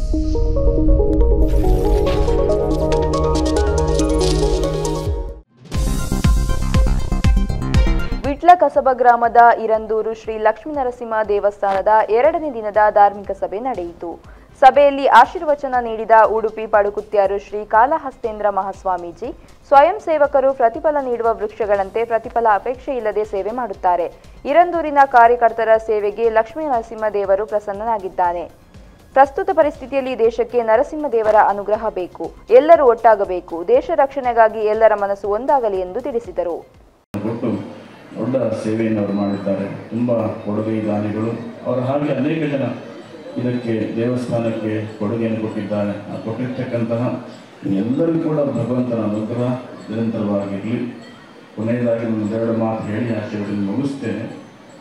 ವಿಟ್ಲ ಕಸಬಾ ಗ್ರಾಮದ ಇರಂದೂರು ಶ್ರೀ ಲಕ್ಷ್ಮೀನರಸಿಂಹ ದೇವಸ್ಥಾನದ 2ನೇ ದಿನದ ಧಾರ್ಮಿಕ ಸಭೆ ನಡೆಯಿತು. ಸಭೆಯಲ್ಲಿ ಆಶೀರ್ವಚನ ನೀಡಿದ ಉಡುಪಿ ಪಡುಕುತ್ಯಾರು ಶ್ರೀ ಕಾಲಹಸ್ತೇಂದ್ರ ಮಹಾಸ್ವಾಮೀಜಿ, ಸ್ವಯಂ ಸೇವಕರು ಪ್ರತಿಫಲ ನೀಡುವ ವೃಕ್ಷಗಳಂತೆ ಪ್ರತಿಫಲ ಅಪೇಕ್ಷೆ ಇಲ್ಲದೆ ಸೇವೆ ಮಾಡುತ್ತಾರೆ. ಇರಂದೂರಿನ ಕಾರ್ಯಕರ್ತರ ಸೇವೆಗೆ ಲಕ್ಷ್ಮೀನರಸಿಂಹ ದೇವರು ಪ್ರಸನ್ನನಾಗಿದ್ದಾನೆ. ಪ್ರಸ್ತುತ ಪರಿಸ್ಥಿತಿಯಲ್ಲಿ ದೇಶಕ್ಕೆ ನರಸಿಂಹದೇವರ ಅನುಗ್ರಹ ಬೇಕು, ಎಲ್ಲರೂ ಒಟ್ಟಾಗಬೇಕು, ದೇಶ ರಕ್ಷಣೆಗಾಗಿ ಎಲ್ಲರ ಮನಸ್ಸು ಒಂದಾಗಲಿ ಎಂದು ತಿಳಿಸಿದರು. ದೊಡ್ಡ ಸೇವೆಯನ್ನು ಅವರು ಮಾಡಿದ್ದಾರೆ. ತುಂಬ ಕೊಡುಗೆದಾನಿಗಳು ಅವರು, ಹಾಗೆ ಅನೇಕ ಜನ ಇದಕ್ಕೆ ದೇವಸ್ಥಾನಕ್ಕೆ ಕೊಡುಗೆಯನ್ನು ಕೊಟ್ಟಿದ್ದಾರೆ. ಆ ಕೊಟ್ಟಿರ್ತಕ್ಕಂತಹ ಎಲ್ಲರಿಗೂ ಕೂಡ ಭಗವಂತನ ಅನುಗ್ರಹ ನಿರಂತರವಾಗಿರಲಿ. ಕೊನೆಯದಾಗಿ ಒಂದೆರಡು ಮಾತು ಹೇಳಿ ಆಶೀರ್ವಾದ ಮುಗಿಸ್ತೇನೆ.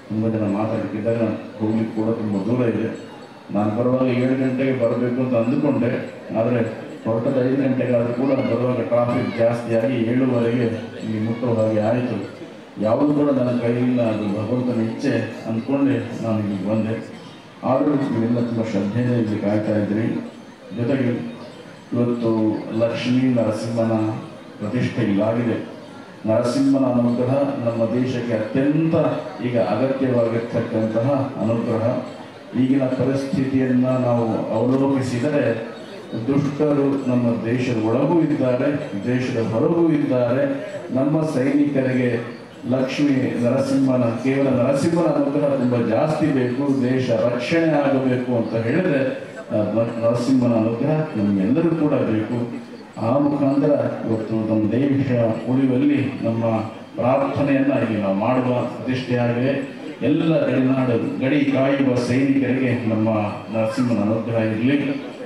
ತುಂಬ ಜನ ಮಾತಾಡ್ತಿದ್ದಾರೆ, ನಾನು ಹೋಗ್ಲಿಕ್ಕೆ ಕೂಡ ತುಂಬ ದೂರ ಇದೆ. ನಾನು ಬರುವಾಗ 7 ಗಂಟೆಗೆ ಬರಬೇಕು ಅಂತ ಅಂದುಕೊಂಡೆ, ಆದರೆ ಹೊರಟದ 5 ಗಂಟೆಗಾದರೂ ಕೂಡ ಬರುವಾಗ ಟ್ರಾಫಿಕ್ ಜಾಸ್ತಿಯಾಗಿ 7:15ಗೆ ಇಲ್ಲಿ ಮುಟ್ಟೋ ಹಾಗೆ ಆಯಿತು. ಯಾವುದು ಕೂಡ ನನ್ನ ಕೈಯಿಂದ ಅದು ಭಗವಂತನ ಇಚ್ಛೆ ಅಂದ್ಕೊಂಡೆ ನಾನು ಇಲ್ಲಿಗೆ ಬಂದೆ. ಆದರೂ ನೀವೆಲ್ಲ ತುಂಬ ಶ್ರದ್ಧೆಯಿಂದ ಇಲ್ಲಿ ಕಾಯ್ತಾ ಇದ್ರಿ. ಜೊತೆಗೆ ಇವತ್ತು ಲಕ್ಷ್ಮೀ ನರಸಿಂಹನ ಪ್ರತಿಷ್ಠೆ ಇಲ್ಲಾಗಿದೆ. ನರಸಿಂಹನ ಅನುಗ್ರಹ ನಮ್ಮ ದೇಶಕ್ಕೆ ಅತ್ಯಂತ ಈಗ ಅಗತ್ಯವಾಗಿರ್ತಕ್ಕಂತಹ ಅನುಗ್ರಹ. ಈಗಿನ ಪರಿಸ್ಥಿತಿಯನ್ನು ನಾವು ಅವಲೋಕಿಸಿದರೆ ದುಷ್ಟರು ನಮ್ಮ ದೇಶದ ಒಳಗೂ ಇದ್ದಾರೆ, ದೇಶದ ಹೊರಗೂ ಇದ್ದಾರೆ. ನಮ್ಮ ಸೈನಿಕರಿಗೆ ಲಕ್ಷ್ಮೀ ನರಸಿಂಹನ, ಕೇವಲ ನರಸಿಂಹನ ಅನುಗ್ರಹ ತುಂಬ ಜಾಸ್ತಿ ಬೇಕು, ದೇಶ ರಕ್ಷಣೆ ಆಗಬೇಕು ಅಂತ ಹೇಳಿದ್ರೆ ನರಸಿಂಹನ ಅನುಗ್ರಹ ನಮಗೆಲ್ಲರೂ ಕೂಡ ಬೇಕು. ಆ ಮುಖಾಂತರ ಇವತ್ತು ನಮ್ಮ ದೇಶ ಉಳಿಯುವಲ್ಲಿ ನಮ್ಮ ಪ್ರಾರ್ಥನೆಯನ್ನು ಇಲ್ಲಿ ನಾವು ಮಾಡುವ ಪ್ರತಿಷ್ಠೆಯಾಗಿದೆ. ಎಲ್ಲ ಗಡಿ ಕಾಯುವ ಸೈನಿಕರಿಗೆ ನಮ್ಮ ನರಸಿಂಹನ ಅನುಗ್ರಹ ಇರಲಿ.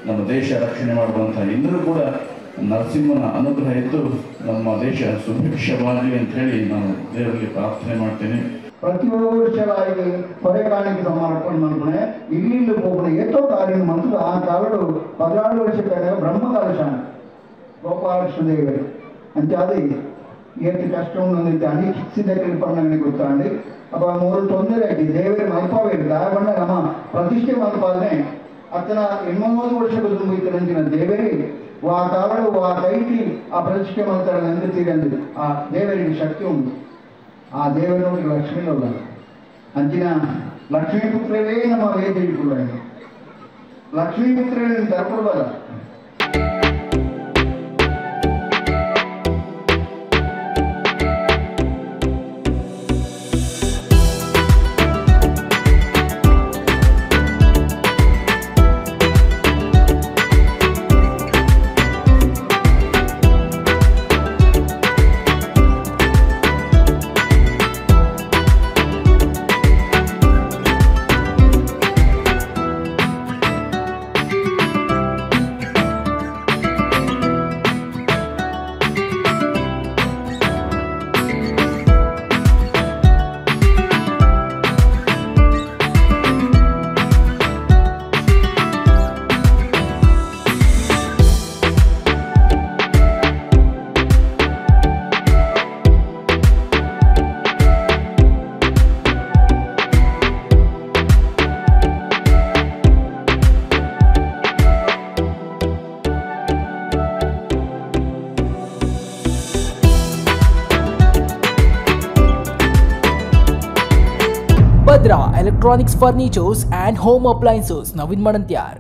ನಮ್ಮ ದೇಶ ರಕ್ಷಣೆ ಮಾಡುವಂಥ ಎಲ್ಲರೂ ಕೂಡ ನರಸಿಂಹನ ಅನುಗ್ರಹ ಇದ್ದು ನಮ್ಮ ದೇಶ ಸುಭಿಕ್ಷವಾಗಲಿ ಅಂತ ಹೇಳಿ ನಾನು ದೇವರಲ್ಲಿ ಪ್ರಾರ್ಥನೆ ಮಾಡ್ತೇನೆ. ಪ್ರತಿ ವರ್ಷ ಕೊರೆಕಾಣಿಕೆ ಸಮಾರಂಭ ಮನ್ಪುಣೆ ಇಲ್ಲಿಂದ ಹೋಗ್ಬಿಡ ಎಷ್ಟೋ ಕಾರ್ಯ ಮನಸ್ಸು ಆ ಕಾಲಡು 14 ವರ್ಷ ಬ್ರಹ್ಮಕಲಶ ಗೋಪಾಲಕೃಷ್ಣ ದೇವರು ಅಂತ ಅದು ಎಷ್ಟು ಕಷ್ಟ ಒಂದೊಂದು ಅನಿಶ್ಚಿತ ಕಲ್ಪನೆ ಗೊತ್ತಾಂಡಿ ಅಪ್ಪ 3 ತೊಂದರೆ ಆಗಿ ದೇವರ ಮಲ್ಪಾವೆ ದಾಯಬಣ್ಣ ನಮ್ಮ ಪ್ರತಿಷ್ಠೆ ಮಲ್ಪಾದನೆ ಅತನ 800 ವರ್ಷ ತುಂಬಿತರಂಜಿನ ದೇವರೇ ಆ ಕಾವಡು ಆ ಕೈಟಿ ಆ ಪ್ರತಿಷ್ಠೆ ಮಾಡ್ತಾರೆ ನಂದುತ್ತೀರಿ ಅಂದ್ರೆ ಆ ದೇವರಿಗೆ ಶಕ್ತಿ ಉಂಟು. ಆ ದೇವನೋಡಿ ಲಕ್ಷ್ಮೀ ಹೋದ ಅಂಚಿನ ಲಕ್ಷ್ಮೀಪುತ್ರವೇ ನಮ್ಮ ವೇದಿ ಕೂಡ ಲಕ್ಷ್ಮೀಪುತ್ರೇ ತರಕೊಡ್ಬಲ್ಲ. Badra Electronics Furnitures and Home Appliances, Navin Madantyar.